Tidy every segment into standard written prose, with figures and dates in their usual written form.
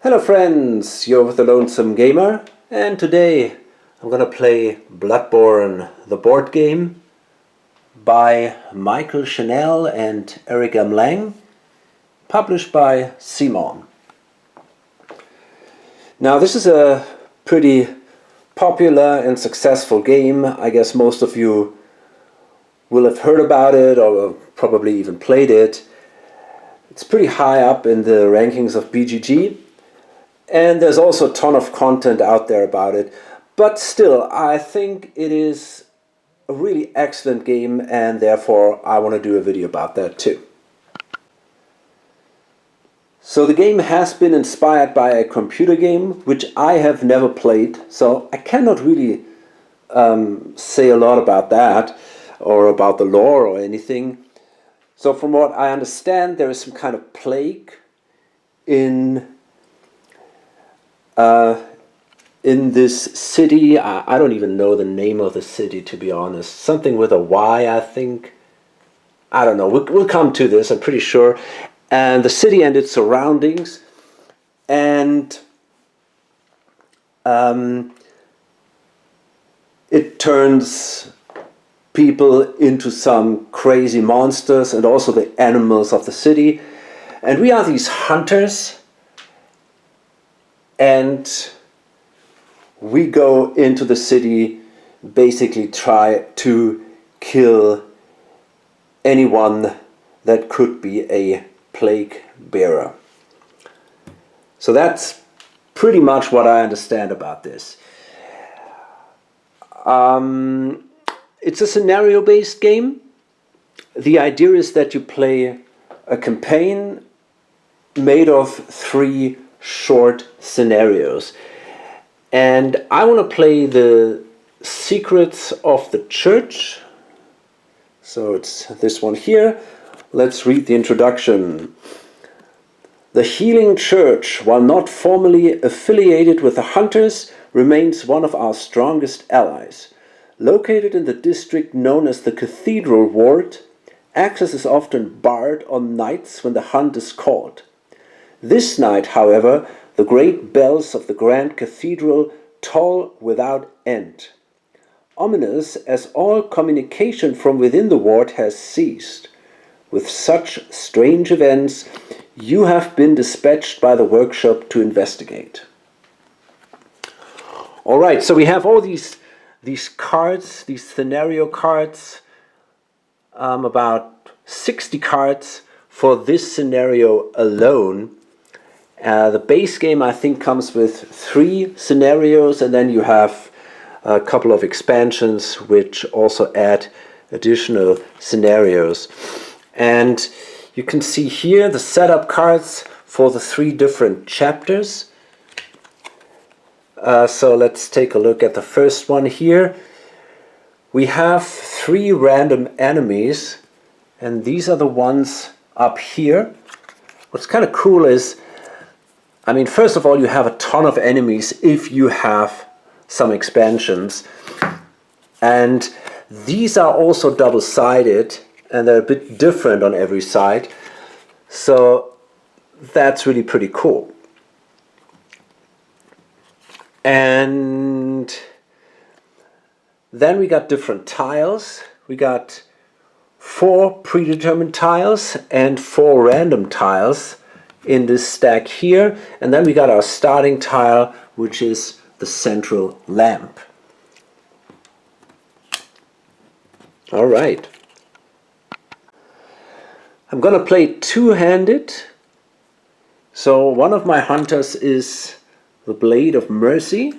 Hello friends, you're with the Lonesome Gamer, and today I'm gonna play Bloodborne, the board game by Michael Chanel and Eric M. Lang, published by Simon. Now this is a pretty popular and successful game. I guess most of you will have heard about it or probably even played it. It's pretty high up in the rankings of BGG. And there's also a ton of content out there about it. But still, I think it is a really excellent game, and therefore I want to do a video about that too. So the game has been inspired by a computer game, which I have never played. So I cannot really say a lot about that, or about the lore or anything. So from what I understand, there is some kind of plague in this city. I don't even know the name of the city, to be honest. Something with a Y, I think. I don't know. We'll come to this, I'm pretty sure. And the city and its surroundings. And it turns people into some crazy monsters, and also the animals of the city. And we are these hunters. And we go into the city, basically try to kill anyone that could be a plague bearer. So that's pretty much what I understand about this. It's a scenario-based game. The idea is that you play a campaign made of 3 short scenarios. And I want to play the Secrets of the Church. So it's this one here. Let's read the introduction. The Healing Church, while not formally affiliated with the Hunters, remains one of our strongest allies. Located in the district known as the Cathedral Ward, access is often barred on nights when the hunt is called. This night, however, the great bells of the grand cathedral toll without end. Ominous, as all communication from within the ward has ceased. With such strange events, you have been dispatched by the workshop to investigate. Alright, so we have all these cards, these scenario cards, about 60 cards for this scenario alone. The base game, I think, comes with 3 scenarios, and then you have a couple of expansions which also add additional scenarios. And you can see here the setup cards for the 3 different chapters. So let's take a look at the first one here. We have 3 random enemies, and these are the ones up here. What's kind of cool is, I mean, first of all, you have a ton of enemies if you have some expansions. And these are also double-sided, and they're a bit different on every side. So that's really pretty cool. And then we got different tiles. We got 4 predetermined tiles and 4 random tiles in this stack here, and then we got our starting tile, which is the central lamp. Alright. I'm gonna play two-handed. So one of my hunters is the Blade of Mercy,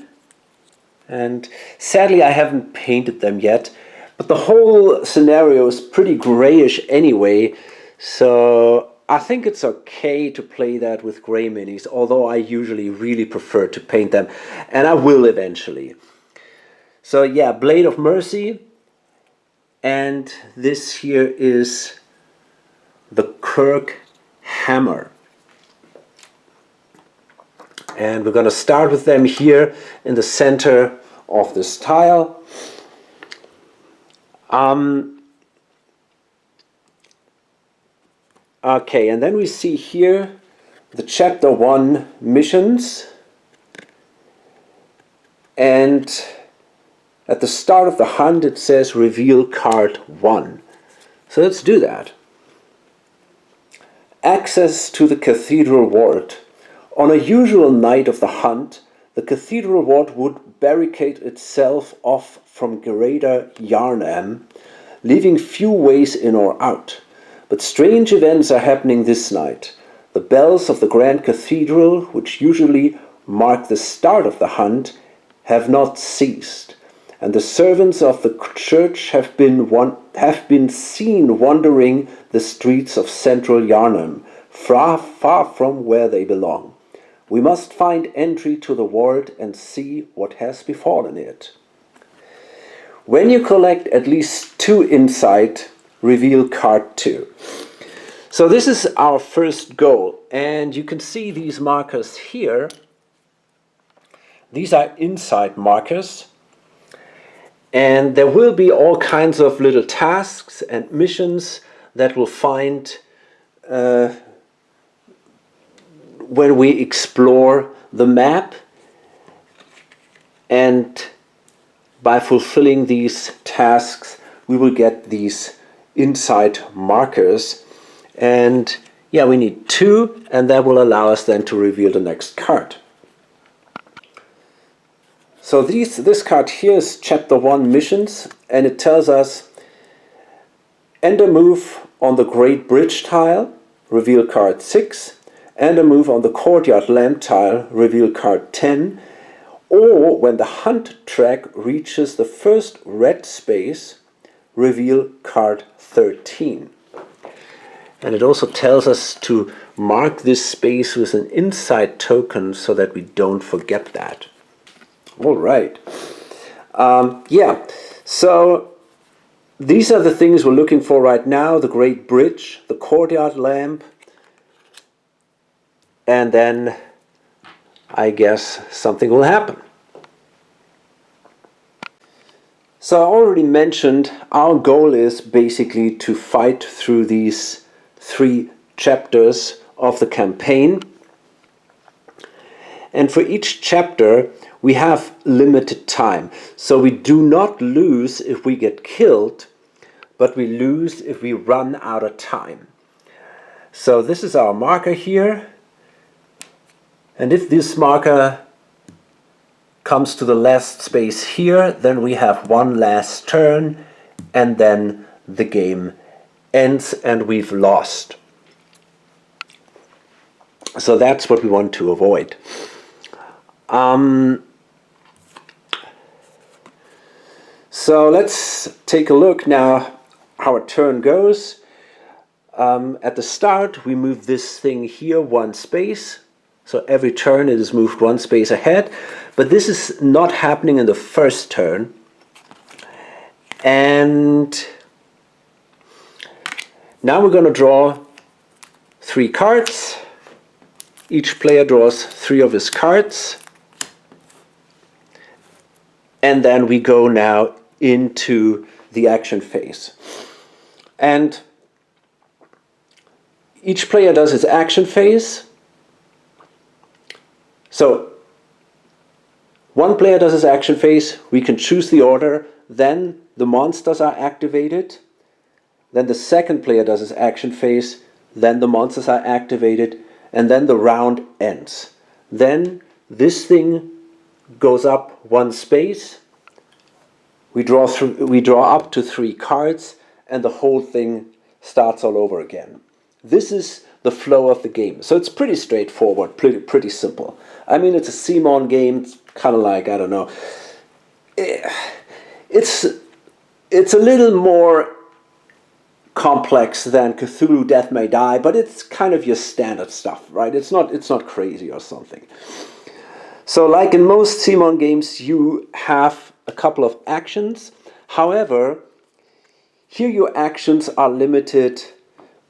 and sadly I haven't painted them yet, but the whole scenario is pretty grayish anyway, so I think it's okay to play that with gray minis, although I usually really prefer to paint them, and I will eventually. So yeah, Blade of Mercy, and this here is the Kirk Hammer. And we're going to start with them here in the center of this tile. Okay, and then we see here the chapter 1 missions, and at the start of the hunt it says reveal card 1. So let's do that. Access to the cathedral ward. On a usual night of the hunt, the cathedral ward would barricade itself off from Greater Yarnam, leaving few ways in or out. But strange events are happening this night. The bells of the Grand Cathedral, which usually mark the start of the hunt, have not ceased, and the servants of the church have been seen wandering the streets of central Yarnam, far from where they belong. We must find entry to the ward and see what has befallen it. When you collect at least 2 insight, reveal card 2. So this is our first goal, and you can see these markers here. These are insight markers, and there will be all kinds of little tasks and missions that we'll find when we explore the map, and by fulfilling these tasks we will get these insight markers, and yeah, we need 2, and that will allow us then to reveal the next card. So this card here is chapter 1 missions, and it tells us end a move on the Great Bridge tile, reveal card 6, and a move on the Courtyard Lamp tile, reveal card 10, or when the hunt track reaches the first red space, reveal card 13. And it also tells us to mark this space with an insight token so that we don't forget that. All right. Yeah, so these are the things we're looking for right now: the Great Bridge, the Courtyard Lamp, and then I guess something will happen. So I already mentioned our goal is basically to fight through these 3 chapters of the campaign. And for each chapter we have limited time. So we do not lose if we get killed, but we lose if we run out of time. So this is our marker here. And if this marker comes to the last space here, then we have 1 last turn, and then the game ends and we've lost. So that's what we want to avoid. So let's take a look now how a turn goes. At the start we move this thing here 1 space. So every turn it is moved 1 space ahead, but this is not happening in the first turn. And now we're going to draw 3 cards. Each player draws 3 of his cards. And then we go now into the action phase. And each player does his action phase. So 1 player does his action phase, we can choose the order, then the monsters are activated, then the second player does his action phase, then the monsters are activated, and then the round ends. Then this thing goes up 1 space, we draw up to 3 cards, and the whole thing starts all over again. This is the flow of the game. So it's pretty straightforward, pretty simple. I mean, it's a CMON game. It's kind of like, I don't know. It's a little more complex than Cthulhu Death May Die, but it's kind of your standard stuff, right? It's not crazy or something. So like in most CMON games, you have a couple of actions. However, here your actions are limited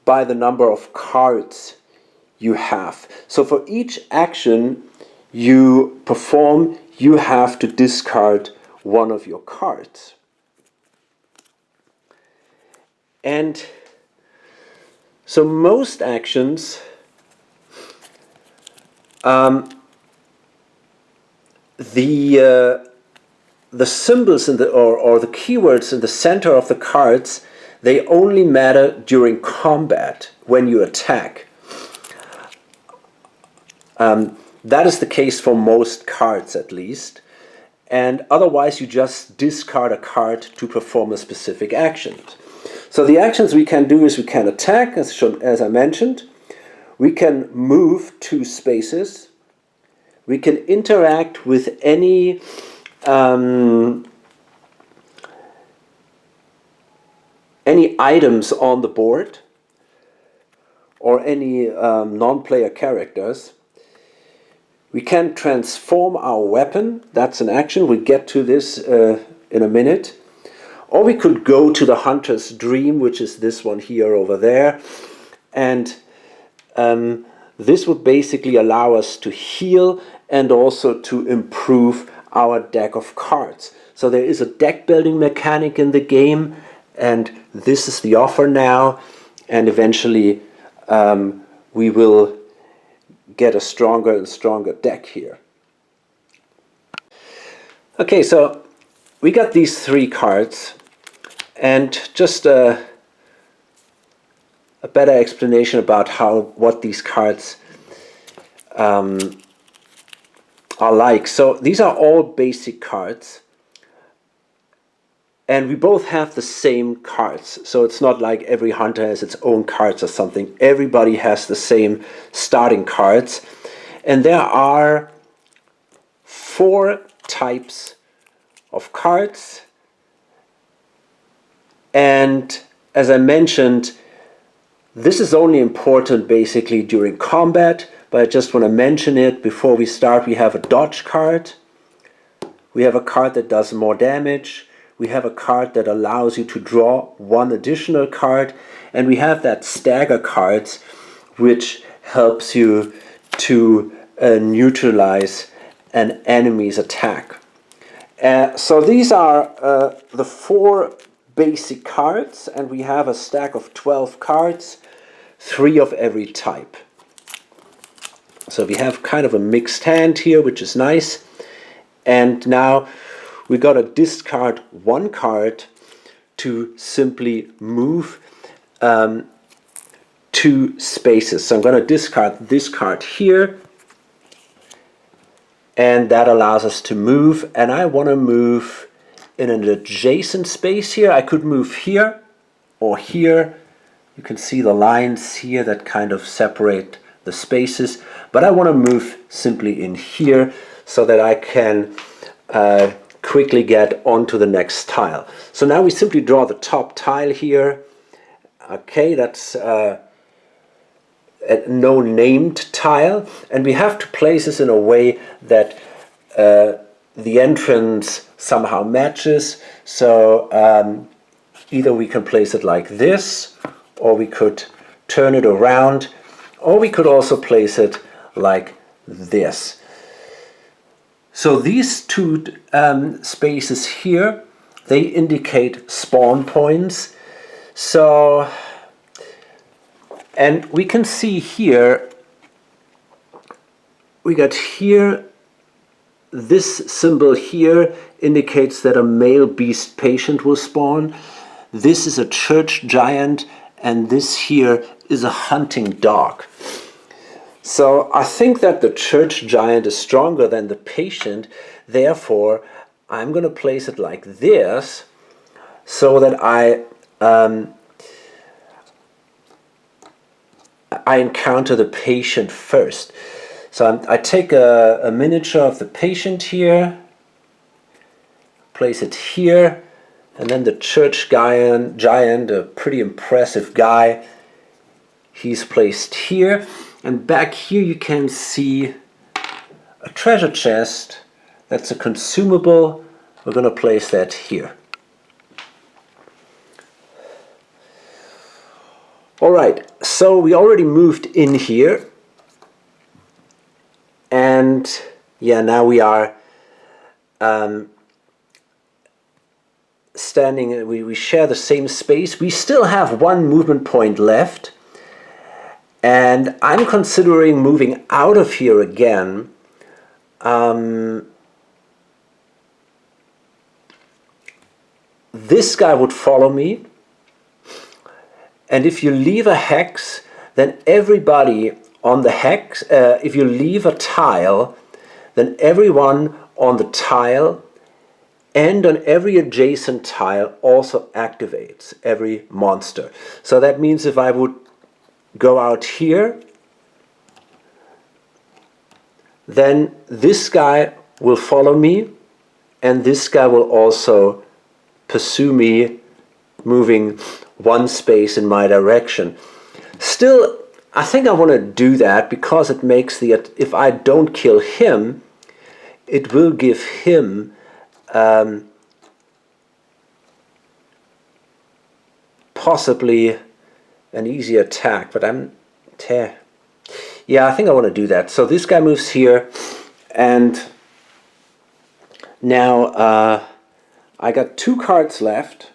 by the number of cards you have. So for each action you perform, you have to discard 1 of your cards. And so most actions the symbols in the or the keywords in the center of the cards, they only matter during combat when you attack. That is the case for most cards, at least. And otherwise, you just discard a card to perform a specific action. So the actions we can do is we can attack, as I mentioned. We can move 2 spaces. We can interact with any items on the board or any non-player characters. We can transform our weapon. That's an action. We'll get to this in a minute. Or we could go to the Hunter's Dream, which is this one here over there. And this would basically allow us to heal and also to improve our deck of cards. So there is a deck building mechanic in the game, and this is the offer now. And eventually we will get a stronger and stronger deck here. Okay, so we got these 3 cards, and just a better explanation about what these cards are like. So these are all basic cards, and we both have the same cards. So it's not like every hunter has its own cards or something. Everybody has the same starting cards. And there are 4 types of cards. And as I mentioned, this is only important basically during combat, but I just want to mention it before we start. We have a dodge card. We have a card that does more damage. We have a card that allows you to draw 1 additional card, and we have that stagger cards, which helps you to neutralize an enemy's attack. So these are the 4 basic cards, and we have a stack of 12 cards, 3 of every type. So we have kind of a mixed hand here, which is nice. And now we got to discard 1 card to simply move 2 spaces. So I'm going to discard this card here, and that allows us to move. And I want to move in an adjacent space here. I could move here or here. You can see the lines here that kind of separate the spaces. But I want to move simply in here so that I can quickly get onto the next tile. So now we simply draw the top tile here. Okay, that's a no named tile, and we have to place this in a way that the entrance somehow matches. So either we can place it like this, or we could turn it around, or we could also place it like this. So these 2 spaces here, they indicate spawn points. So, and we can see here, we got here, this symbol here indicates that a male beast patient will spawn. This is a church giant, and this here is a hunting dog. So I think that the church giant is stronger than the patient. Therefore, I'm going to place it like this so that I encounter the patient first. So I take a miniature of the patient here, place it here, and then the church giant, a pretty impressive guy, he's placed here. And back here you can see a treasure chest. That's a consumable. We're going to place that here. Alright, so we already moved in here. And yeah, now we are standing, we share the same space. We still have 1 movement point left. And I'm considering moving out of here again. This guy would follow me. And if you leave a hex, then everybody on the hex, if you leave a tile, then everyone on the tile and on every adjacent tile also activates, every monster. So that means if I would go out here, then this guy will follow me, and this guy will also pursue me, moving one space in my direction. Still, I think I want to do that because it makes the, if I don't kill him, it will give him possibly an easy attack, but yeah, I think I want to do that. So this guy moves here, and now I got 2 cards left,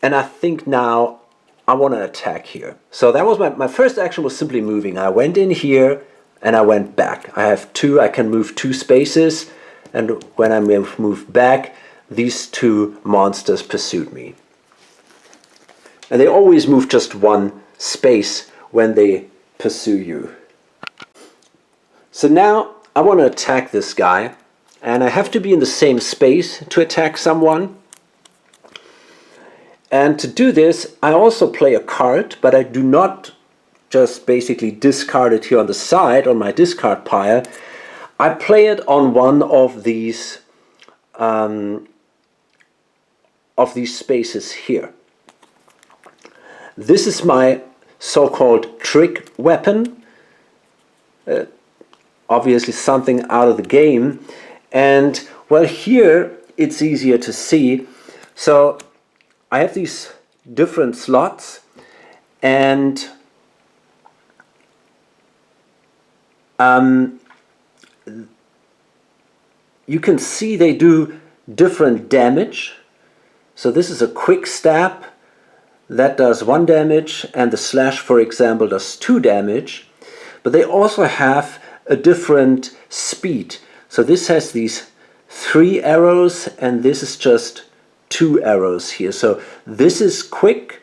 and I think now I want to attack here. So that was my first action was simply moving. I went in here and I went back. I have 2, I can move 2 spaces, and when I move back, these 2 monsters pursued me. And they always move just 1 space when they pursue you. So now I want to attack this guy, and I have to be in the same space to attack someone. And to do this, I also play a card, but I do not just basically discard it here on the side on my discard pile. I play it on one of these spaces here. This is my so-called trick weapon, obviously something out of the game. And well, here it's easier to see. So I have these different slots, and you can see they do different damage. So this is a quick stab that does 1 damage, and the slash, for example, does 2 damage. But they also have a different speed. So this has these 3 arrows, and this is just 2 arrows here. So this is quick,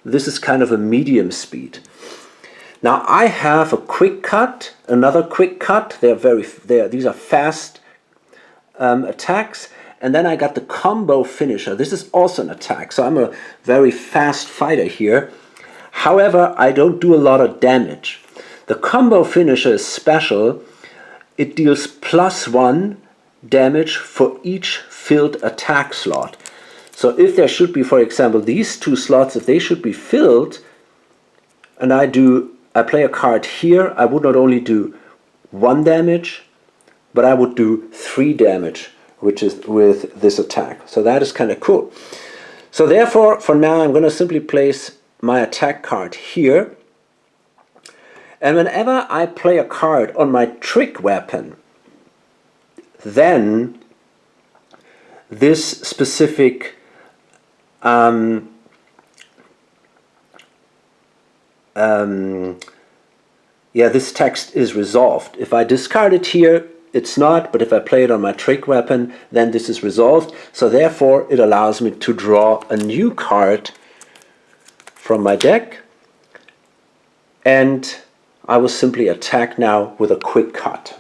this is kind of a medium speed. Now I have a quick cut, another quick cut. These are fast attacks. And then I got the combo finisher. This is also an attack. So I'm a very fast fighter here. However, I don't do a lot of damage. The combo finisher is special. It deals +1 damage for each filled attack slot. So if there should be, for example, these 2 slots, if they should be filled, and I play a card here, I would not only do 1 damage, but I would do 3 damage, which is with this attack. So that is kind of cool. So therefore, for now, I'm going to simply place my attack card here. And whenever I play a card on my trick weapon, then this specific this text is resolved. If I discard it here, it's not, but if I play it on my trick weapon, then this is resolved. So therefore, it allows me to draw a new card from my deck, and I will simply attack now with a quick cut.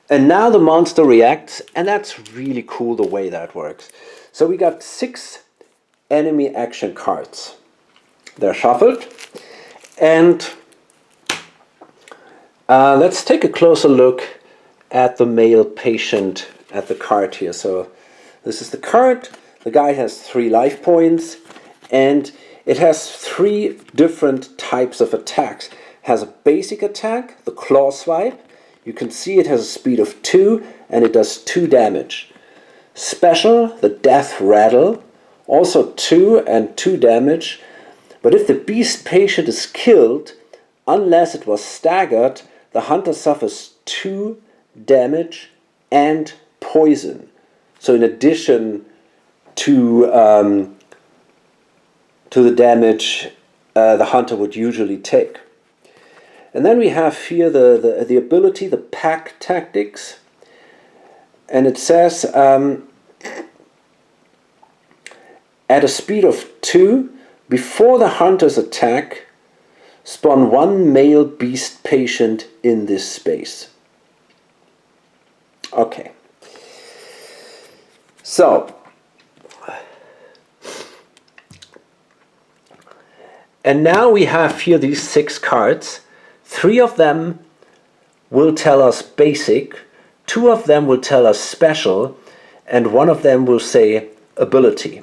And now the monster reacts, and that's really cool the way that works. So we got 6 enemy action cards. They're shuffled, and let's take a closer look at the male patient at the card here. So this is the card. The guy has 3 life points, and it has 3 different types of attacks. It has a basic attack, the claw swipe. You can see it has a speed of 2, and it does 2 damage. Special, the death rattle, also 2 and 2 damage. But if the beast patient is killed, unless it was staggered, the hunter suffers 2 damage and poison. So in addition to the damage the hunter would usually take. And then we have here the ability, the pack tactics. And it says, at a speed of 2, before the hunter's attack, spawn 1 male beast patient in this space. Okay. So, and now we have here these 6 cards. 3 of them will tell us basic, 2 of them will tell us special, and 1 of them will say ability.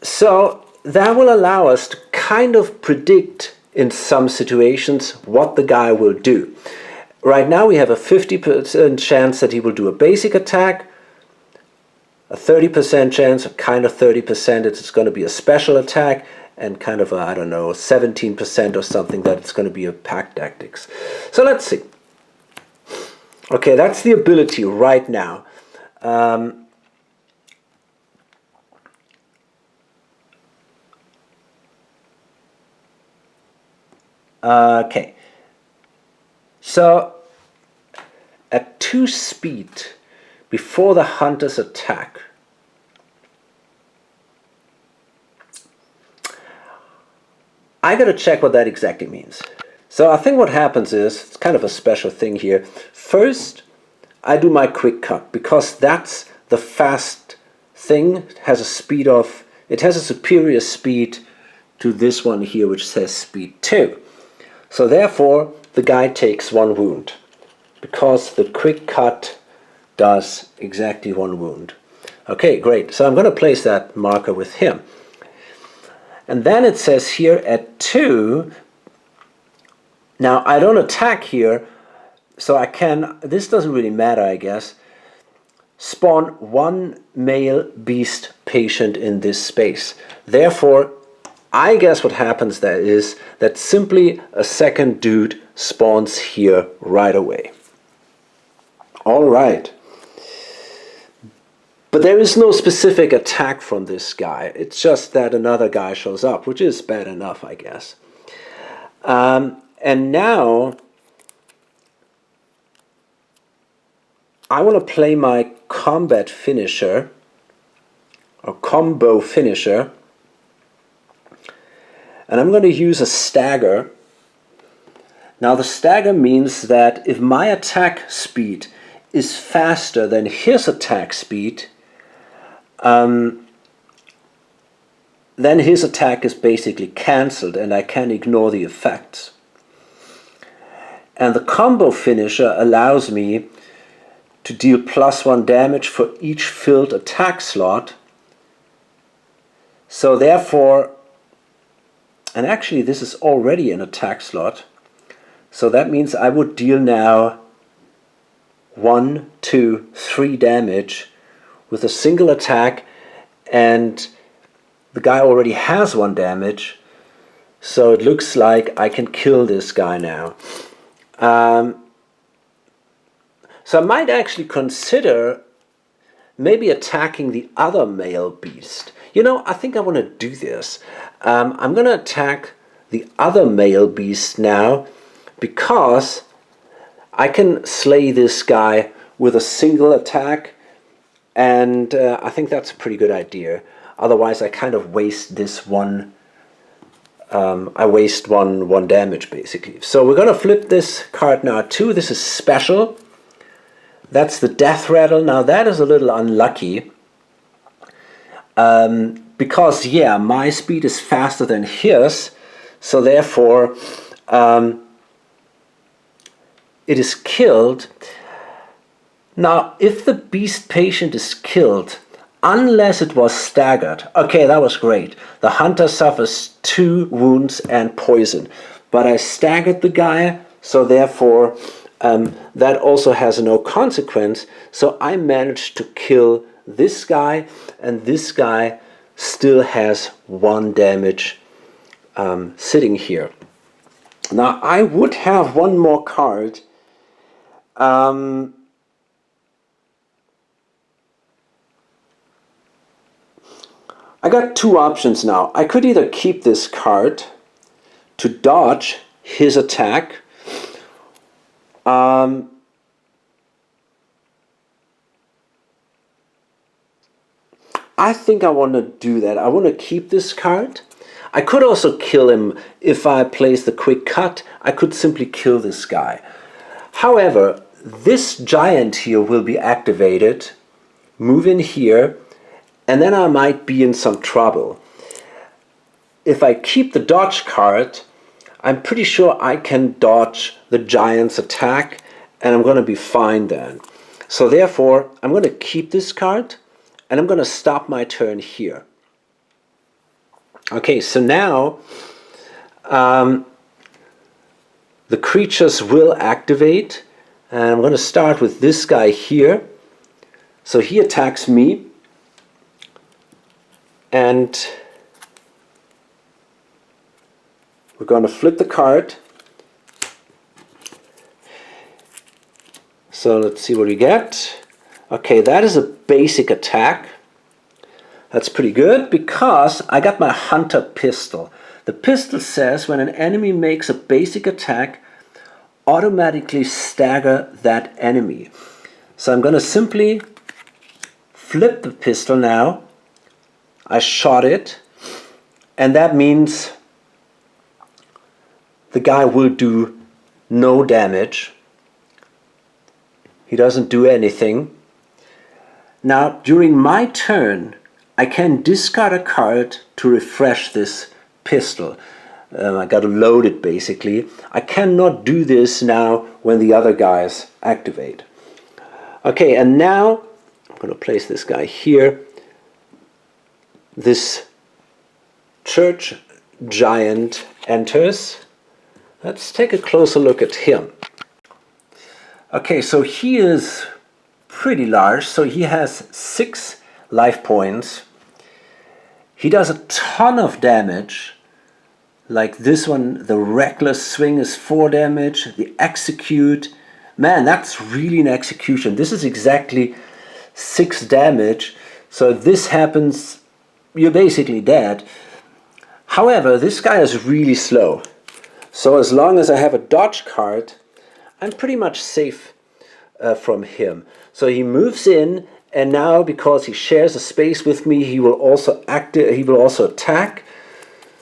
So that will allow us to kind of predict in some situations what the guy will do. Right now we have a 50% chance that he will do a basic attack, a 30% chance, kind of 30% it's going to be a special attack, and kind of a, I don't know, 17% or something that it's going to be a pack tactics. So let's see. Okay, that's the ability right now. Okay, so at 2 speed before the hunter's attack, I gotta check what that exactly means. So I think what happens is, it's kind of a special thing here. First, I do my quick cut, because that's the fast thing. It has a speed of, it has a superior speed to this one here, which says speed 2. So therefore, the guy takes 1 wound, because the quick cut does exactly 1 wound. Okay, great. So I'm going to place that marker with him. And then it says here at 2, now I don't attack here, so I can, this doesn't really matter, I guess, spawn 1 male beast patient in this space. Therefore, I guess what happens there is that simply a second dude spawns here right away. All right. But there is no specific attack from this guy. It's just that another guy shows up, which is bad enough, I guess. And now I want to play my combat finisher, or combo finisher. And I'm going to use a stagger. Now the stagger means that if my attack speed is faster than his attack speed, then his attack is basically cancelled and I can ignore the effects. And the combo finisher allows me to deal +1 damage for each filled attack slot. So therefore, and actually this is already an attack slot, so that means I would deal now 1, 2, 3 damage with a single attack, and the guy already has 1 damage, so it looks like I can kill this guy now. So I might actually consider maybe attacking the other male beast. You know, I think I want to do this. I'm going to attack the other male beast now, because I can slay this guy with a single attack, and I think that's a pretty good idea. Otherwise I kind of waste this one, I waste one damage basically. So we're going to flip this card now too. This is special. That's the death rattle. Now that is a little unlucky, because yeah, my speed is faster than his, so therefore it is killed. Now if the beast patient is killed, unless it was staggered, okay, that was great. The hunter suffers 2 wounds and poison, but I staggered the guy, so therefore that also has no consequence. So I managed to kill this guy, and this guy still has 1 damage sitting here. Now I would have 1 more card. I got two options now. I could either keep this card to dodge his attack. I think I want to do that. I want to keep this card. I could also kill him if I place the quick cut. I could simply kill this guy. However, this giant here will be activated. Move in here, and then I might be in some trouble. If I keep the dodge card, I'm pretty sure I can dodge the giant's attack, and I'm going to be fine then. So therefore, I'm going to keep this card, and I'm going to stop my turn here. Okay, so now the creatures will activate, and I'm going to start with this guy here. So he attacks me, and we're going to flip the card. So let's see what we get. Okay, that is a basic attack. That's pretty good because I got my hunter pistol. The pistol says when an enemy makes a basic attack, automatically stagger that enemy. So I'm going to simply flip the pistol now. I shot it, and that means the guy will do no damage. He doesn't do anything. Now, during my turn, I can discard a card to refresh this pistol. I got to load it basically. I cannot do this now when the other guys activate. Okay, and now I'm going to place this guy here. This church giant enters. Let's take a closer look at him. Okay, so he is pretty large, so he has 6 life points. He does a ton of damage, like this one. The reckless swing is 4 damage, the execute, man, that's really an execution. This is exactly 6 damage, so if this happens, you're basically dead. However, this guy is really slow, so as long as I have a dodge card, I'm pretty much safe from him. So he moves in, and now because he shares a space with me, he will also attack.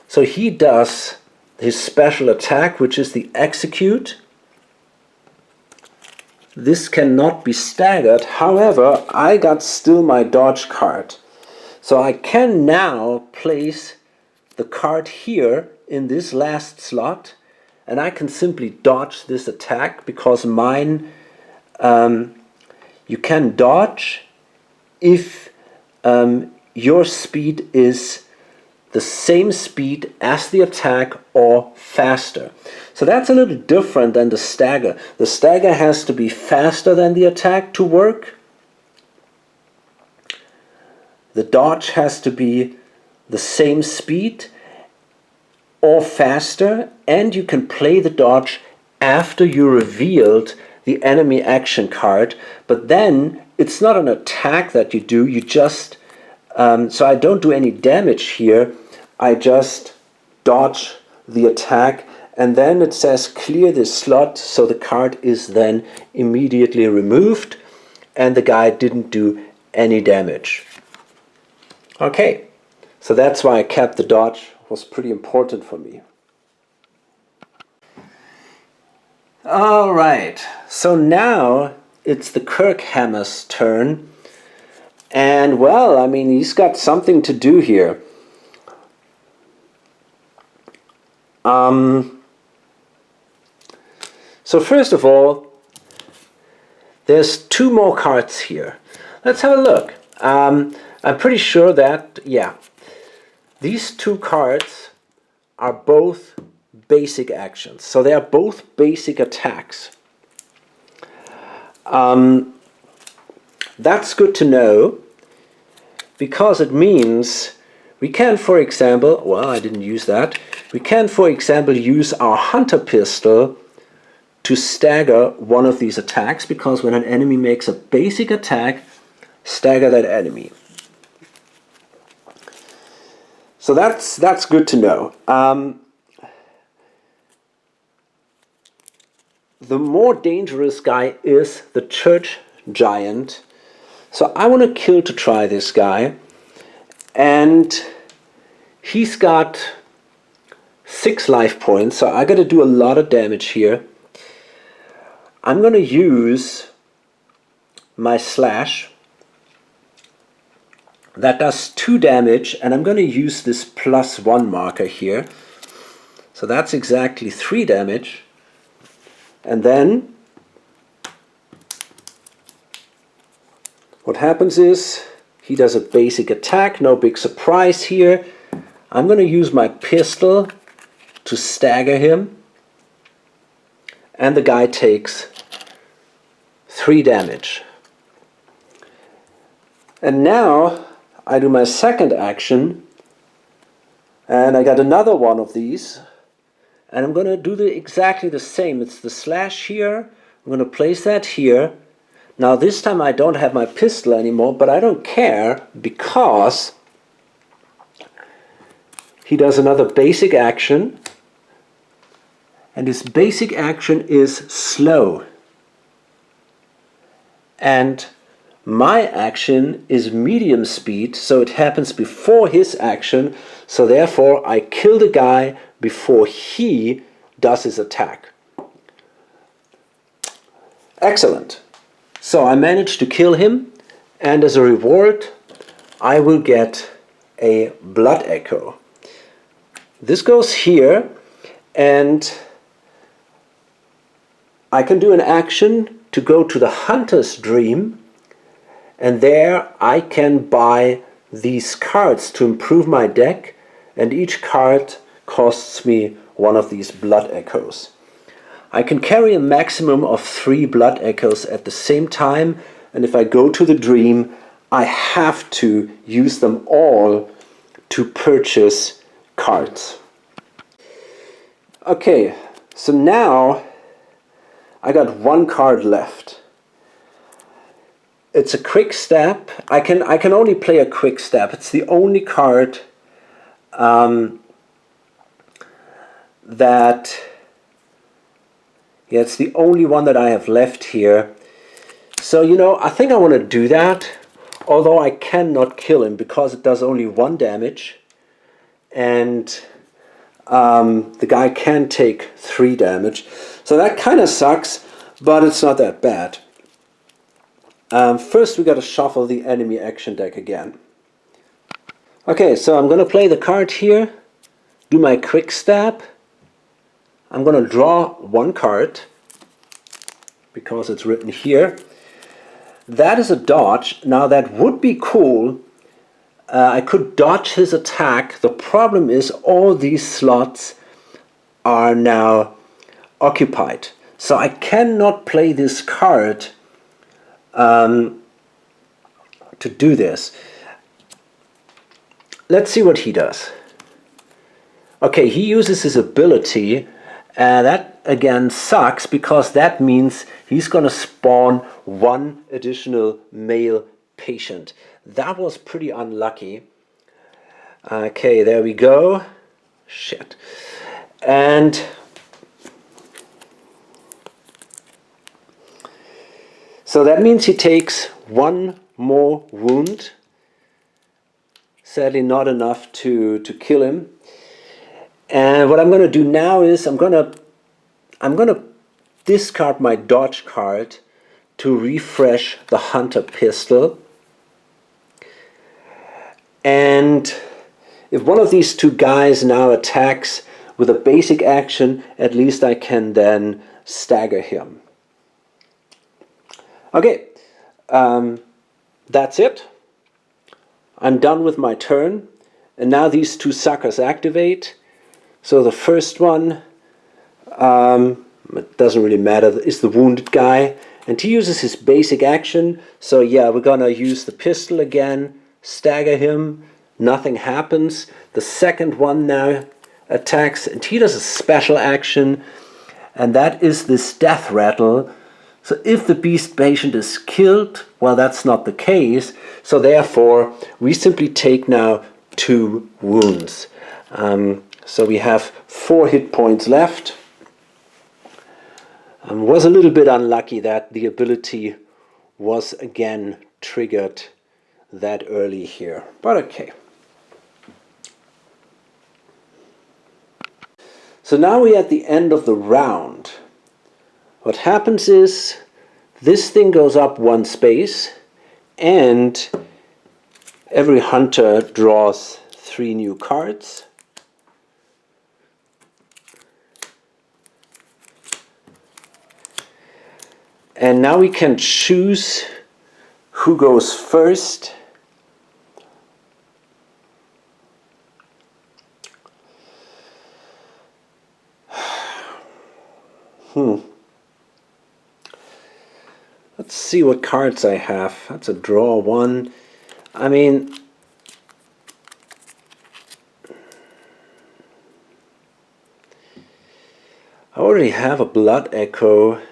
So he does his special attack, which is the execute. This cannot be staggered. However, I got still my dodge card. So I can now place the card here in this last slot, and I can simply dodge this attack because mine, you can dodge if your speed is the same speed as the attack or faster. So that's a little different than the stagger. The stagger has to be faster than the attack to work. The dodge has to be the same speed or faster, and you can play the dodge after you revealed the enemy action card, but then it's not an attack that you do, you just, so I don't do any damage here, I just dodge the attack, and then it says clear this slot, so the card is then immediately removed, and the guy didn't do any damage. Okay, so that's why I kept the dodge. Was pretty important for me. Alright, so now it's the Kirkhammer's turn, and well, I mean, he's got something to do here. So first of all, there's 2 more cards here. Let's have a look. I'm pretty sure that, yeah, these 2 cards are both basic actions. So they are both basic attacks. That's good to know because it means we can, for example, well, I didn't use that. We can, for example, use our hunter pistol to stagger one of these attacks, because when an enemy makes a basic attack, stagger that enemy. So that's good to know. The more dangerous guy is the church giant. So I want to kill to try this guy. And he's got 6 life points, so I got to do a lot of damage here. I'm going to use my slash. That does 2 damage, and I'm going to use this +1 marker here. So that's exactly 3 damage. And then what happens is he does a basic attack, no big surprise here. I'm going to use my pistol to stagger him, and the guy takes 3 damage. And now I do my second action, and I got another one of these, and I'm going to do exactly the same. It's the slash here. I'm going to place that here. Now this time I don't have my pistol anymore, but I don't care because he does another basic action, and his basic action is slow. And my action is medium speed, so it happens before his action, so therefore I kill the guy before he does his attack. Excellent. So I managed to kill him, and as a reward I will get a blood echo. This goes here, and I can do an action to go to the hunter's dream, and there I can buy these cards to improve my deck, and each card costs me 1 of these blood echoes. I can carry a maximum of 3 blood echoes at the same time, and if I go to the dream I have to use them all to purchase cards. Okay, so now I got 1 card left. It's a quick step. I can only play a quick step. It's the only card it's the only one that I have left here. So I think I want to do that, although I cannot kill him because it does only 1 damage, and the guy can take 3 damage. So that kind of sucks, but it's not that bad. First we got to shuffle the enemy action deck again. Okay, so I'm going to play the card here, do my quick stab. I'm going to draw 1 card because it's written here. That is a dodge. Now that would be cool. I could dodge his attack. The problem is all these slots are now occupied. So I cannot play this card to do this. Let's see what he does. Okay, he uses his ability. That again sucks because that means he's going to spawn 1 additional male patient. That was pretty unlucky. Okay, there we go. Shit. And so that means he takes 1 more wound. Sadly not enough to kill him. And what I'm going to do now is I'm going to discard my dodge card to refresh the hunter pistol. And if one of these 2 guys now attacks with a basic action, at least I can then stagger him. Okay, that's it. I'm done with my turn, and now these 2 suckers activate. So the first one, it doesn't really matter, is the wounded guy, and he uses his basic action. So yeah, we're gonna use the pistol again, stagger him, nothing happens. The second one now attacks, and he does a special action, and that is this death rattle. So if the beast patient is killed, well, that's not the case, so therefore we simply take now 2 wounds. So we have 4 hit points left. Was a little bit unlucky that the ability was again triggered that early here, but okay. So now we're at the end of the round. What happens is this thing goes up 1 space and every hunter draws 3 new cards. And now we can choose who goes first. Let's see what cards I have. That's a draw 1. I mean, I already have a Blood Echo.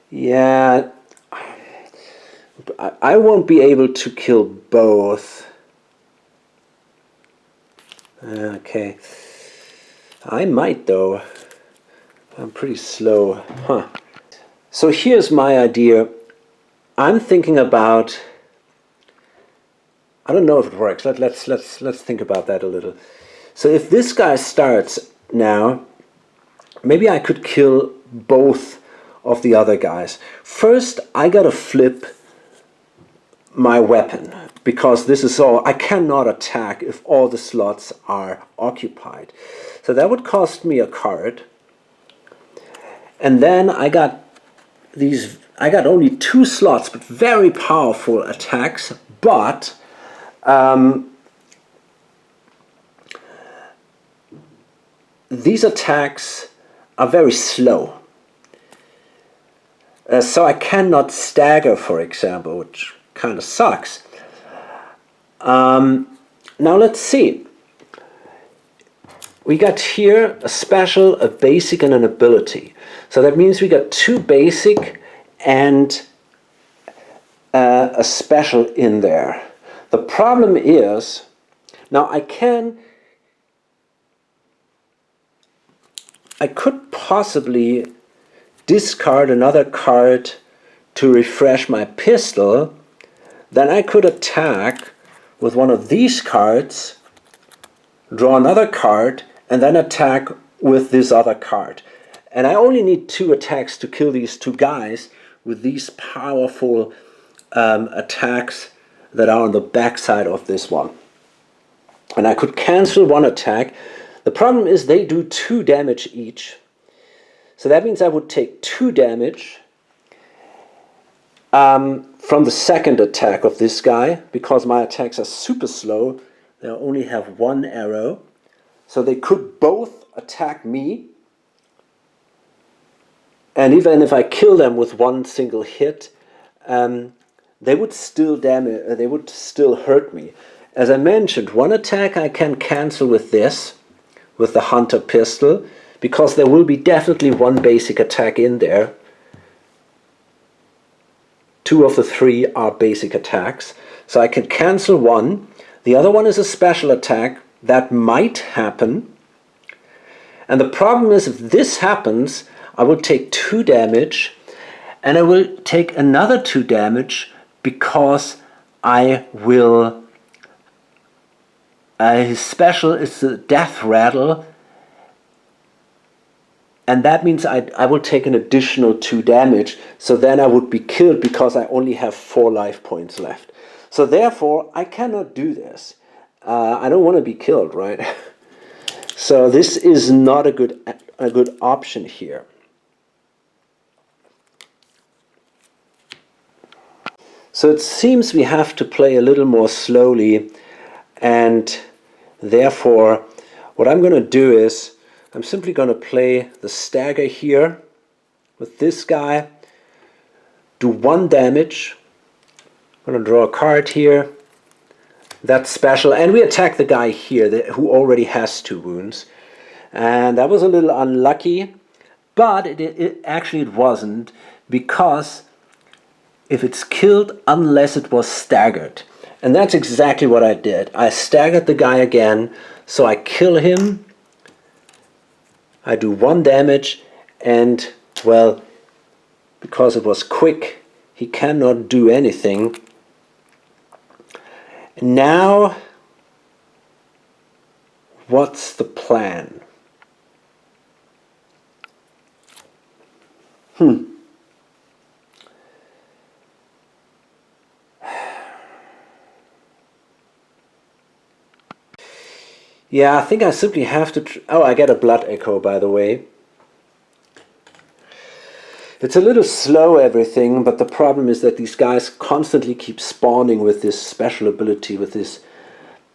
Yeah, I won't be able to kill both. Okay. I might though. I'm pretty slow. So here's my idea. I'm thinking about, I don't know if it works. Let's think about that a little. So if this guy starts now, maybe I could kill both of the other guys. First, I gotta flip my weapon, because this is all, I cannot attack if all the slots are occupied. So that would cost me a card. And then I got only 2 slots, but very powerful attacks, but these attacks are very slow. So I cannot stagger, for example, which kind of sucks. Now let's see. We got here a special, a basic, and an ability. So that means we got 2 basic and a special in there. The problem is, now I could possibly discard another card to refresh my pistol. Then I could attack with one of these cards, draw another card, and then attack with this other card. And I only need 2 attacks to kill these 2 guys with these powerful attacks that are on the back side of this one. And I could cancel 1 attack. The problem is they do 2 damage each. So that means I would take 2 damage from the second attack of this guy, because my attacks are super slow. They only have 1 arrow. So they could both attack me. And even if I kill them with 1 single hit, they would still hurt me. As I mentioned, 1 attack I can cancel with this, with the hunter pistol, because there will be definitely 1 basic attack in there. 2 of the 3 are basic attacks. So I can cancel 1. The other one is a special attack. That might happen. And the problem is, if this happens, I will take 2 damage, and I will take another 2 damage because I will... his special is the death rattle, and that means I will take an additional 2 damage, so then I would be killed because I only have 4 life points left. So therefore, I cannot do this. I don't want to be killed, right? So this is not a good option here. So it seems we have to play a little more slowly, and therefore what I'm going to do is I'm simply going to play the stagger here with this guy, do 1 damage. I'm going to draw a card here, That's special. And we attack the guy here who already has 2 wounds. And that was a little unlucky, but it wasn't, because if it's killed unless it was staggered. And that's exactly what I did. I staggered the guy again, so I kill him, I do 1 damage, and, well, because it was quick, he cannot do anything. Now, what's the plan? Yeah, I think I simply have to... Oh, I get a blood echo, by the way. It's a little slow, everything, but the problem is that these guys constantly keep spawning with this special ability, with this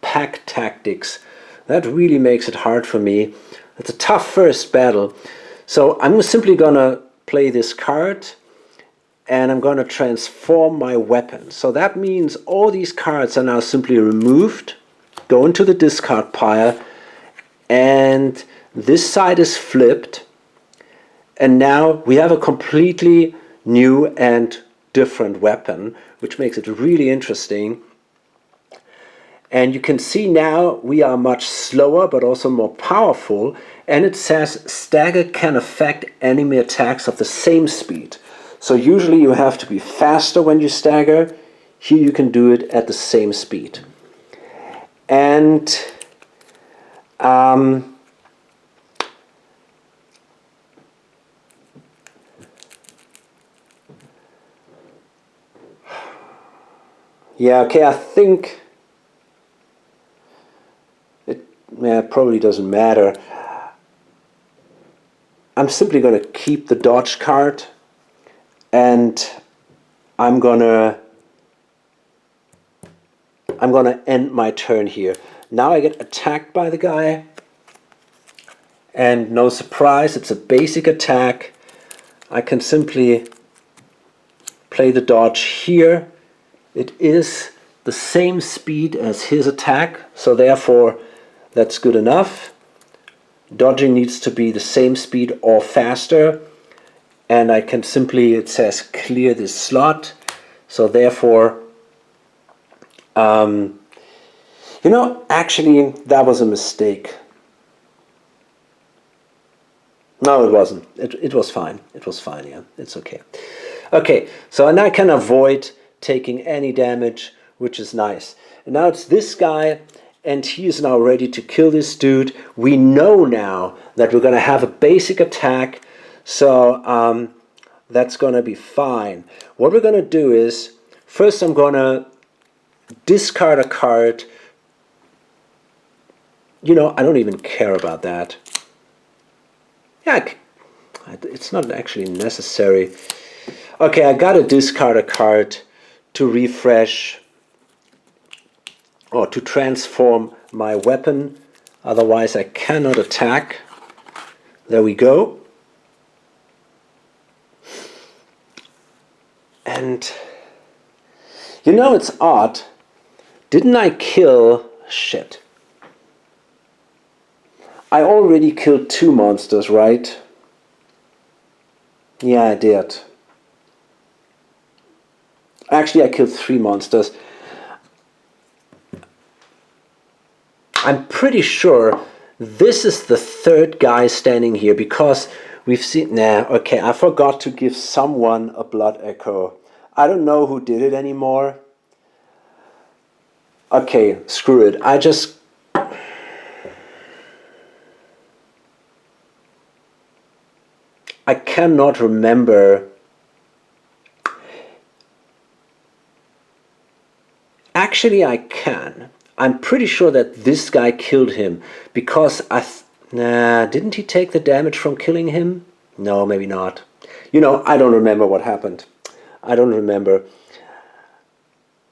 pack tactics. That really makes it hard for me. It's a tough first battle. So I'm simply gonna play this card, and I'm gonna transform my weapon. So that means all these cards are now simply removed, go into the discard pile, and this side is flipped, and now we have a completely new and different weapon, which makes it really interesting. And you can see now we are much slower but also more powerful, and it says stagger can affect enemy attacks of the same speed. So usually you have to be faster when you stagger. Here you can do it at the same speed. And yeah, okay, I think it probably doesn't matter. I'm simply going to keep the dodge card, and I'm gonna end my turn here. Now I get attacked by the guy, and no surprise, it's a basic attack. I can simply play the dodge here. It is the same speed as his attack, so therefore that's good enough. Dodging needs to be the same speed or faster, and I can simply, it says clear this slot, so therefore you know, actually, that was a mistake. No, it wasn't. It was fine. It was fine, yeah. It's okay. Okay, so now I can avoid taking any damage, which is nice. And now it's this guy, and he is now ready to kill this dude. We know now that we're going to have a basic attack, so that's going to be fine. What we're going to do is, first I'm going to discard a card. You know, I don't even care about that. Yeah, it's not actually necessary. Okay, I gotta discard a card to refresh or to transform my weapon. Otherwise I cannot attack. There we go. And you know, it's odd. Didn't I kill... Shit. I already killed 2 monsters, right? Yeah, I did. Actually, I killed 3 monsters. I'm pretty sure this is the 3rd guy standing here, because we've seen... Nah, okay, I forgot to give someone a blood echo. I don't know who did it anymore. Okay, screw it. I cannot remember. Actually, I can. I'm pretty sure that this guy killed him, because nah, didn't he take the damage from killing him? No, maybe not. You know, I don't remember what happened. I don't remember.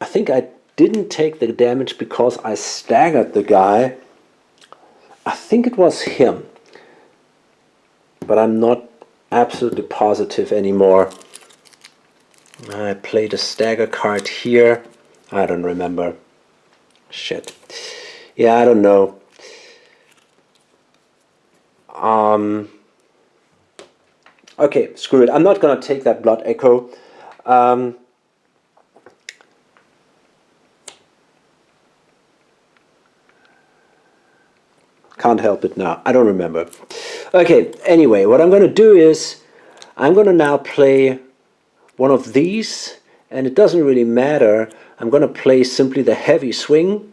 I think I didn't take the damage because I staggered the guy. I think it was him. But I'm not absolutely positive anymore. I played a stagger card here. I don't remember. Shit. Yeah, I don't know. Okay, screw it. I'm not gonna take that blood echo. Can't help it now. I don't remember. Okay, anyway, what I'm gonna do is I'm gonna now play one of these, and it doesn't really matter. I'm gonna play simply the heavy swing.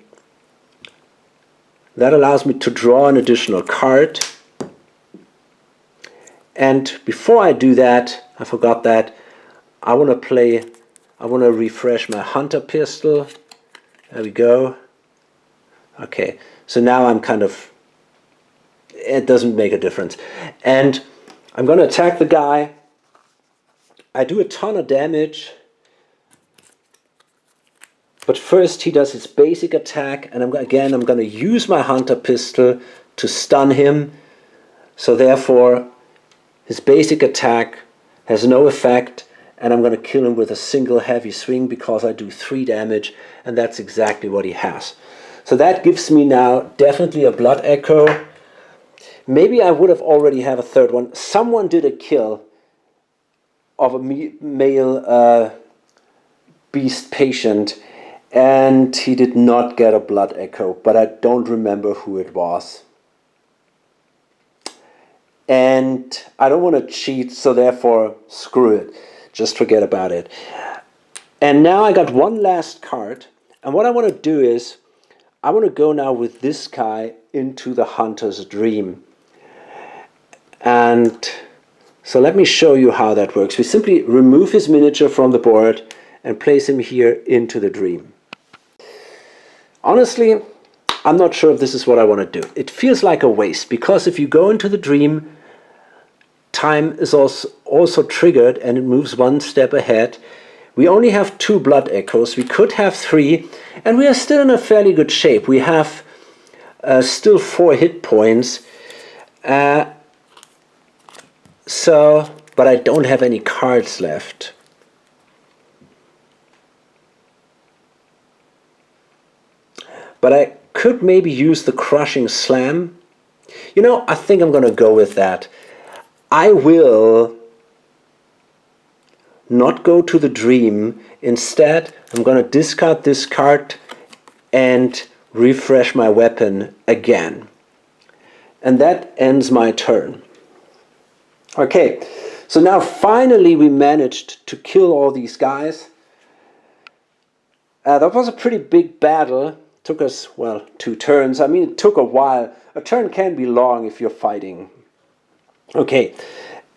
That allows me to draw an additional card. And before I do that, I forgot that, I want to refresh my hunter pistol. There we go. Okay, so now I'm kind of, it doesn't make a difference. And I'm going to attack the guy. I do a ton of damage. But first he does his basic attack, and I'm going to use my hunter pistol to stun him. So therefore, his basic attack has no effect, and I'm going to kill him with a single heavy swing because I do 3 damage, and that's exactly what he has. So that gives me now definitely a blood echo. Maybe I would have already have a third one. Someone did a kill of a male beast patient, and he did not get a blood echo, but I don't remember who it was. And I don't want to cheat, so therefore, screw it. Just forget about it. And now I got one last card. And what I want to do is, I want to go now with this guy into the hunter's dream. And so let me show you how that works. We simply remove his miniature from the board and place him here into the dream. Honestly, I'm not sure if this is what I want to do. It feels like a waste, because if you go into the dream, time is also triggered and it moves one step ahead. We only have 2 blood echoes. We could have 3, and we are still in a fairly good shape. We have still 4 hit points. But I don't have any cards left. But I could maybe use the crushing slam. You know, I think I'm going to go with that. I will not go to the dream. Instead, I'm going to discard this card and refresh my weapon again. And that ends my turn. Okay, so now finally we managed to kill all these guys. That was a pretty big battle. Took us, well, 2 turns. I mean, it took a while. A turn can be long if you're fighting. Okay,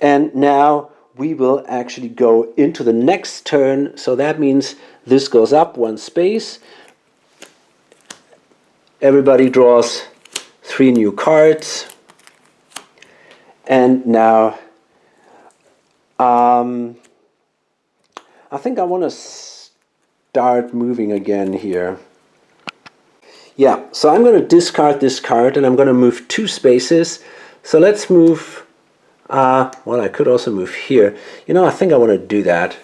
and now we will actually go into the next turn. So that means this goes up 1 space. Everybody draws 3 new cards. And now, I think I want to start moving again here. Yeah, so I'm going to discard this card and I'm going to move 2 spaces. So let's move, well, I could also move here. You know, I think I want to do that.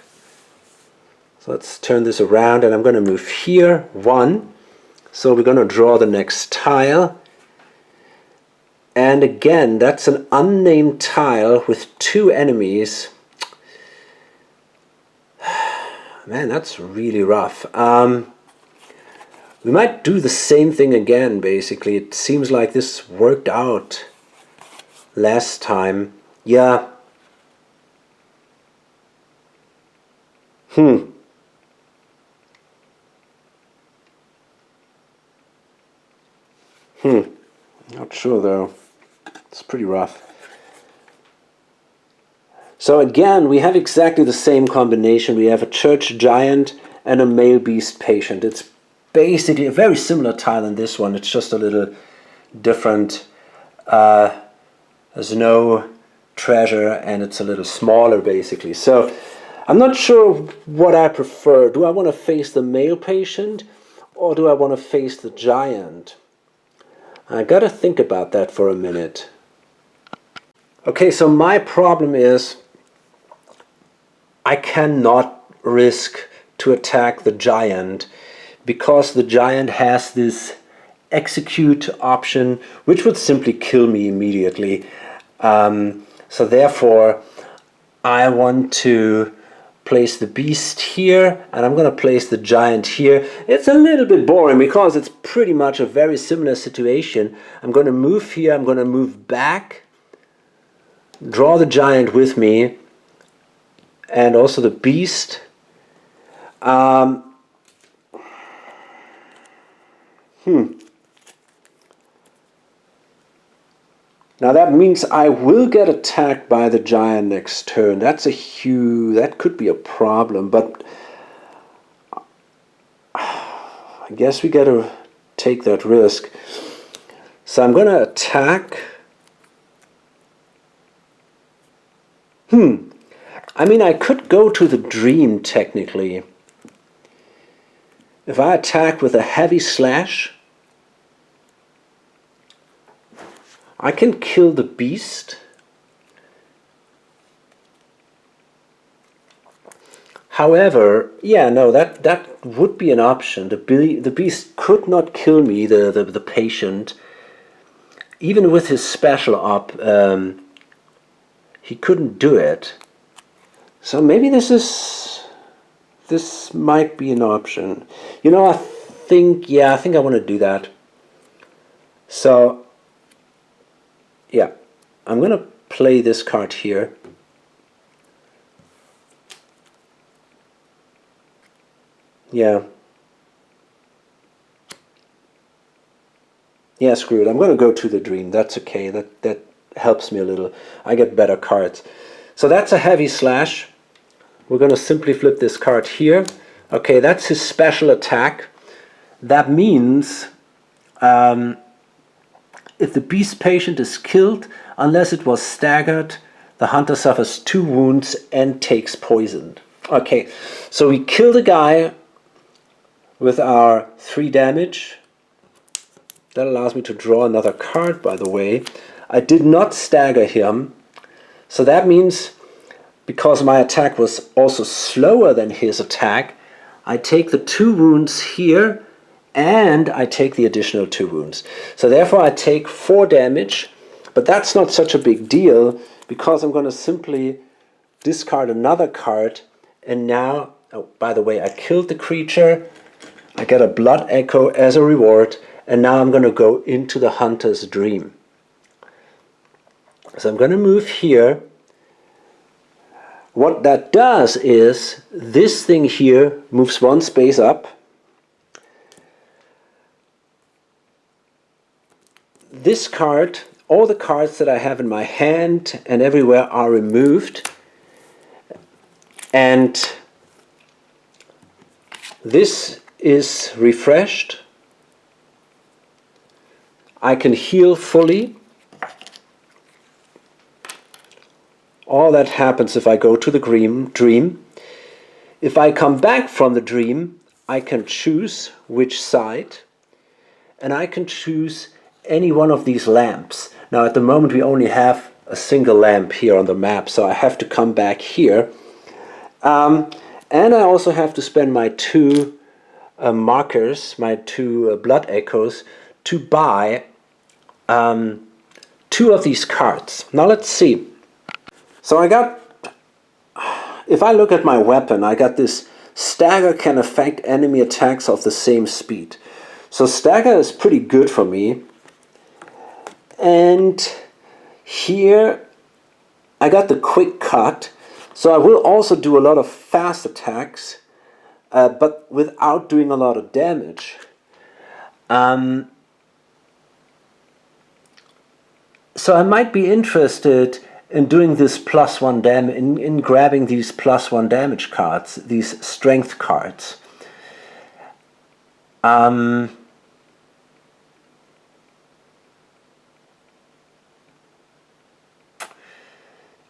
So let's turn this around and I'm going to move here 1. So we're going to draw the next tile. And again, that's an unnamed tile with 2 enemies. Man, that's really rough. We might do the same thing again, basically. It seems like this worked out last time. Yeah. Not sure though. It's pretty rough. So again, we have exactly the same combination. We have a church giant and a male beast patient. It's basically a very similar tile in this one. It's just a little different. There's no treasure and it's a little smaller basically. So I'm not sure what I prefer. Do I want to face the male patient or do I want to face the giant? I gotta think about that for a minute. Okay, so my problem is I cannot risk to attack the giant because the giant has this execute option, which would simply kill me immediately. So therefore, I want to place the beast here, and I'm going to place the giant here. It's a little bit boring because it's pretty much a very similar situation. I'm going to move here, I'm going to move back, draw the giant with me, and also the beast. Now that means I will get attacked by the giant next turn. That could be a problem, but I guess we gotta take that risk. So I'm gonna attack. I mean, I could go to the dream technically. If I attack with a heavy slash, I can kill the beast. However, yeah, no, that would be an option. The beast could not kill me, the patient. Even with his special op, he couldn't do it. So maybe this might be an option. You know, I think I want to do that. So yeah, I'm going to play this card here. Yeah, screw it. I'm going to go to the dream. That's okay. That helps me a little. I get better cards. So that's a heavy slash. We're going to simply flip this card here. Okay, that's his special attack. That means if the beast patient is killed, unless it was staggered, the hunter suffers 2 wounds and takes poison. Okay, so we kill the guy with our 3 damage. That allows me to draw another card, by the way. I did not stagger him, so that means because my attack was also slower than his attack, I take the 2 wounds here and I take the additional 2 wounds. So therefore I take 4 damage, but that's not such a big deal because I'm going to simply discard another card, and now, oh, by the way, I killed the creature, I get a blood echo as a reward, and now I'm going to go into the hunter's dream. So I'm going to move here. What that does is this thing here moves 1 space up. This card, all the cards that I have in my hand and everywhere are removed, and this is refreshed. I can heal fully. All that happens if I go to the dream. If I come back from the dream, I can choose which side, and I can choose any one of these lamps. Now at the moment we only have a single lamp here on the map, so I have to come back here. And I also have to spend my 2 markers, my 2 blood echoes, to buy 2 of these cards. Now let's see. So I got, if I look at my weapon, I got this stagger can affect enemy attacks of the same speed. So stagger is pretty good for me. And here I got the quick cut, so I will also do a lot of fast attacks, but without doing a lot of damage. So I might be interested in doing this +1 damage, in grabbing these +1 damage cards, these strength cards.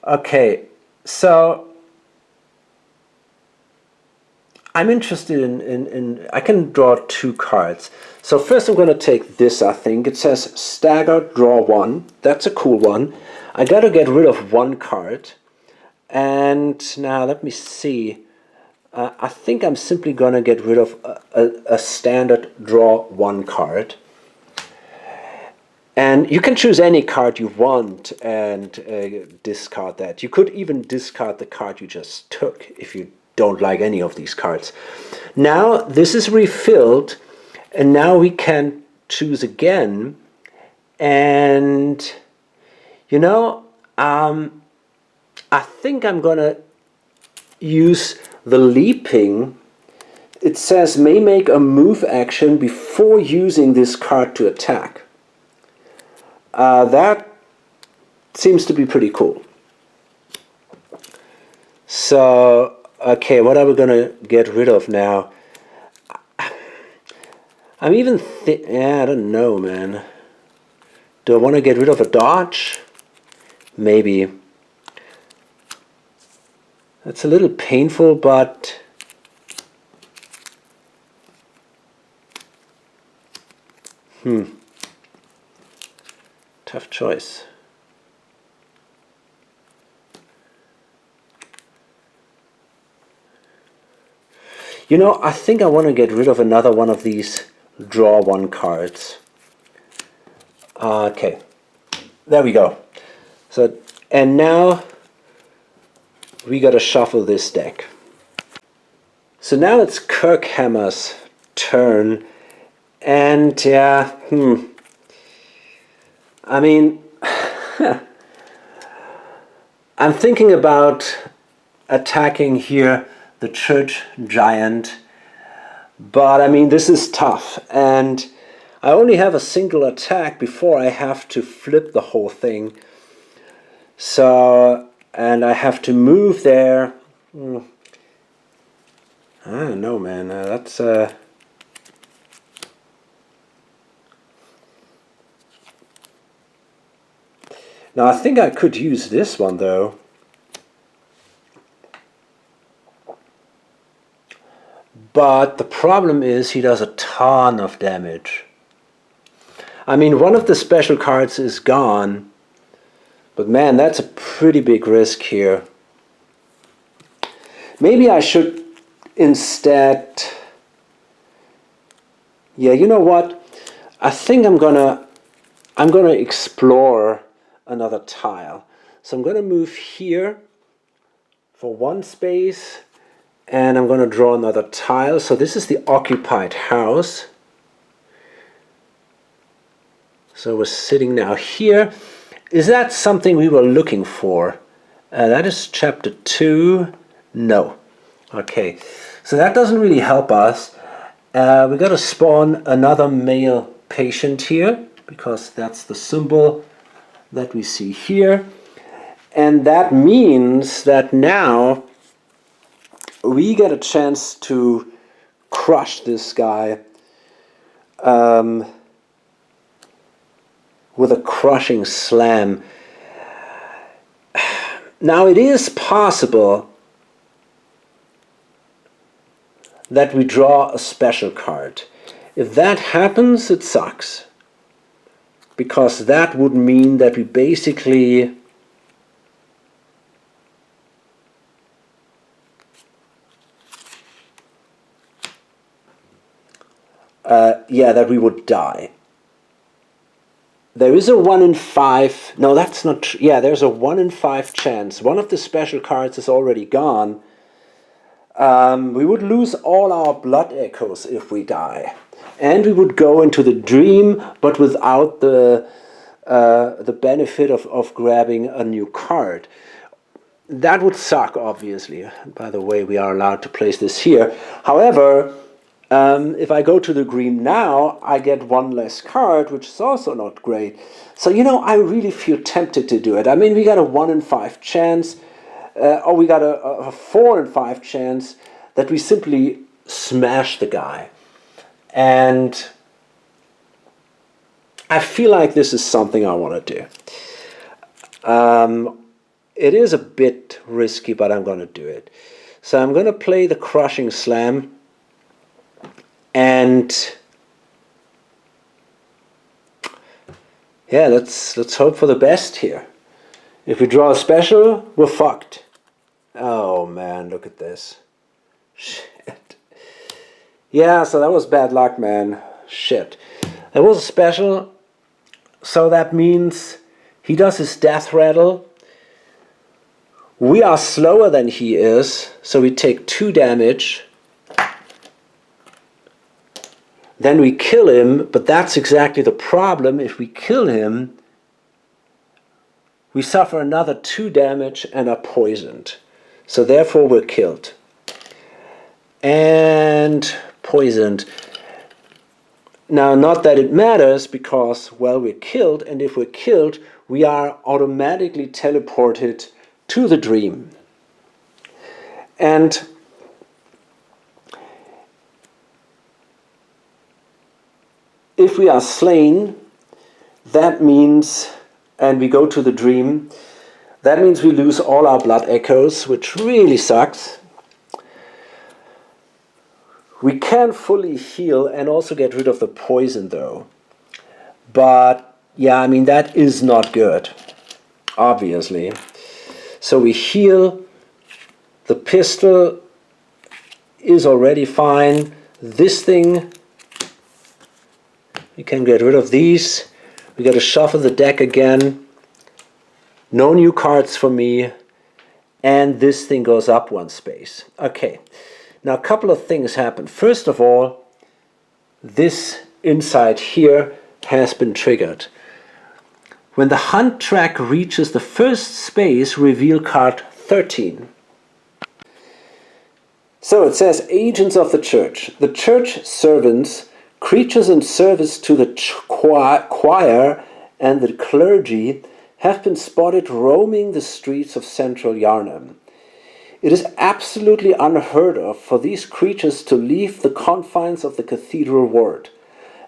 Okay, so I'm interested in I can draw 2 cards. So first I'm going to take this, I think. It says stagger, draw 1. That's a cool one. I got to get rid of 1 card. And now let me see. I think I'm simply going to get rid of a standard draw one card. And you can choose any card you want and discard that. You could even discard the card you just took if you don't like any of these cards. Now this is refilled, and now we can choose again. And you know, I think I'm gonna use the leaping. It says may make a move action before using this card to attack. That seems to be pretty cool. So, okay, what are we gonna get rid of now? I'm even yeah, I don't know, man. Do I want to get rid of a dodge? Maybe. That's a little painful, but tough choice. You know, I think I want to get rid of another one of these draw one cards. Okay, there we go. So, and now we gotta shuffle this deck. So now it's Kirkhammer's turn, and yeah, I mean, I'm thinking about attacking here the church giant, but I mean, this is tough, and I only have a single attack before I have to flip the whole thing. So, and I have to move there. I don't know, man. That's now I think I could use this one though. But the problem is he does a ton of damage. I mean, one of the special cards is gone, but man, that's a pretty big risk here. Maybe I should instead, yeah, you know what? I think I'm gonna explore another tile. So I'm gonna move here for one space, and I'm gonna draw another tile. So this is the occupied house. So we're sitting now here. Is that something we were looking for? That is chapter 2. No. Okay, so that doesn't really help us. We got to spawn another male patient here, because that's the symbol that we see here. And that means that now we get a chance to crush this guy with a crushing slam. Now it is possible that we draw a special card. If that happens, it sucks, because that would mean that we basically that we would die. There is a 1 in 5. No, that's not true. Yeah, there's a 1 in 5 chance. One of the special cards is already gone. We would lose all our blood echoes if we die, and we would go into the dream, but without the benefit of grabbing a new card. That would suck, obviously. By the way, we are allowed to place this here. However, if I go to the green now, I get one less card, which is also not great. So, you know, I really feel tempted to do it. I mean, we got a 1 in 5 chance, or we got a 4 in 5 chance that we simply smash the guy. And I feel like this is something I want to do. It is a bit risky, but I'm going to do it. So I'm going to play the crushing slam. And yeah, let's hope for the best here. If we draw a special, we're fucked. Oh man, look at this. Shit. Yeah, so that was bad luck, man. Shit. It was a special, so that means he does his death rattle. We are slower than he is, so we take 2 damage. Then we kill him, but that's exactly the problem. If we kill him, we suffer another 2 damage and are poisoned. So therefore we're killed. And poisoned. Now, not that it matters, because, well, we're killed, and if we're killed, we are automatically teleported to the dream. And if we are slain, that means, and we go to the dream, that means we lose all our blood echoes, which really sucks. We can fully heal and also get rid of the poison though. But yeah, I mean, that is not good, obviously. So we heal. The pistol is already fine. This thing, we can get rid of these. We got to shuffle the deck again. No new cards for me. And this thing goes up 1 space. Okay. Now a couple of things happen. First of all, this inside here has been triggered. When the hunt track reaches the first space, reveal card 13. So it says, agents of the church. The church servants, creatures in service to the choir and the clergy, have been spotted roaming the streets of central Yarnam. It is absolutely unheard of for these creatures to leave the confines of the cathedral ward.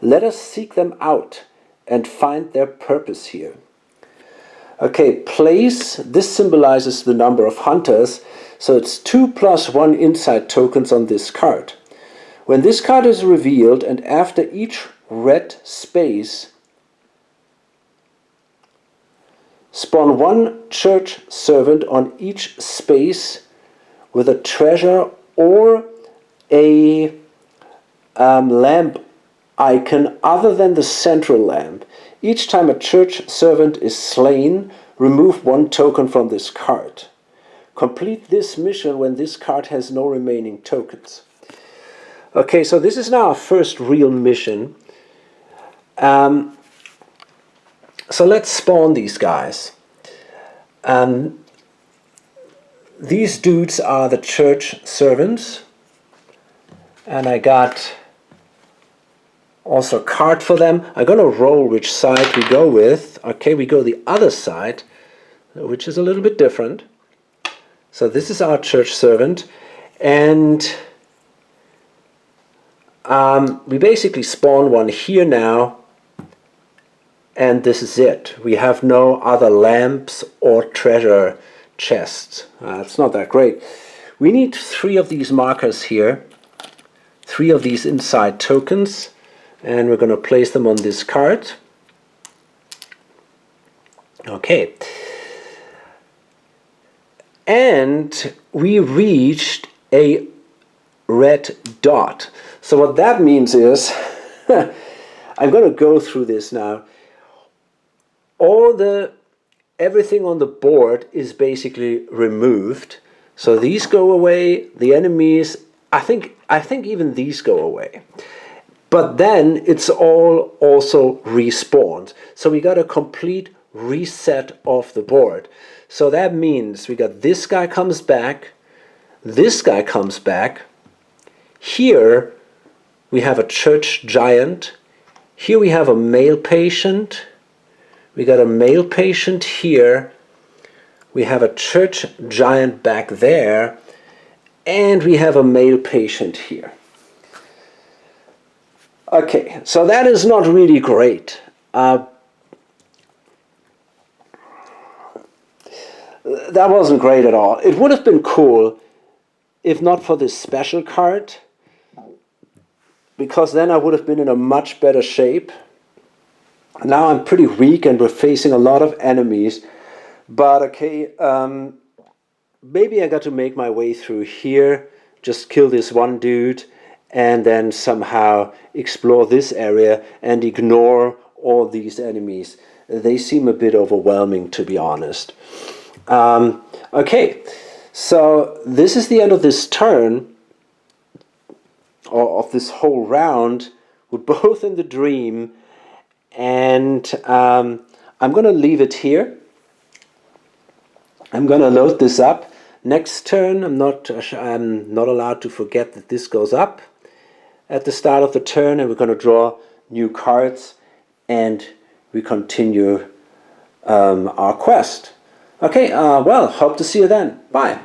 Let us seek them out and find their purpose here. Okay, place. This symbolizes the number of hunters, so it's 2 + 1 insight tokens on this card. When this card is revealed, and after each red space, spawn 1 church servant on each space with a treasure or a lamp icon other than the central lamp. Each time a church servant is slain, remove 1 token from this card. Complete this mission when this card has no remaining tokens. Okay, so this is now our first real mission. So let's spawn these guys. These dudes are the church servants, and I got also a card for them. I'm going to roll which side we go with. Okay, we go the other side, which is a little bit different. So this is our church servant, and we basically spawn 1 here now, and this is it. We have no other lamps or treasure chests. It's not that great. We need 3 of these markers here, 3 of these inside tokens, and we're going to place them on this card. Okay. And we reached a red dot. So what that means is, I'm going to go through this now. Everything on the board is basically removed. So these go away, the enemies, I think even these go away. But then it's all also respawned. So we got a complete reset of the board. So that means we got this guy comes back, this guy comes back. Here we have a church giant. Here we have a male patient. We got a male patient here. We have a church giant back there. And we have a male patient here. Okay, so that is not really great. That wasn't great at all. It would have been cool if not for this special card, because then I would have been in a much better shape. Now I'm pretty weak and we're facing a lot of enemies. But okay, maybe I got to make my way through here. just kill this one dude and then somehow explore this area and ignore all these enemies. They seem a bit overwhelming, to be honest. Okay, so this is the end of this turn, or of this whole round. We're both in the dream, and I'm going to leave it here. I'm going to load this up. Next turn, I'm not allowed to forget that this goes up at the start of the turn, and we're going to draw new cards, and we continue our quest. Okay, well, hope to see you then. Bye.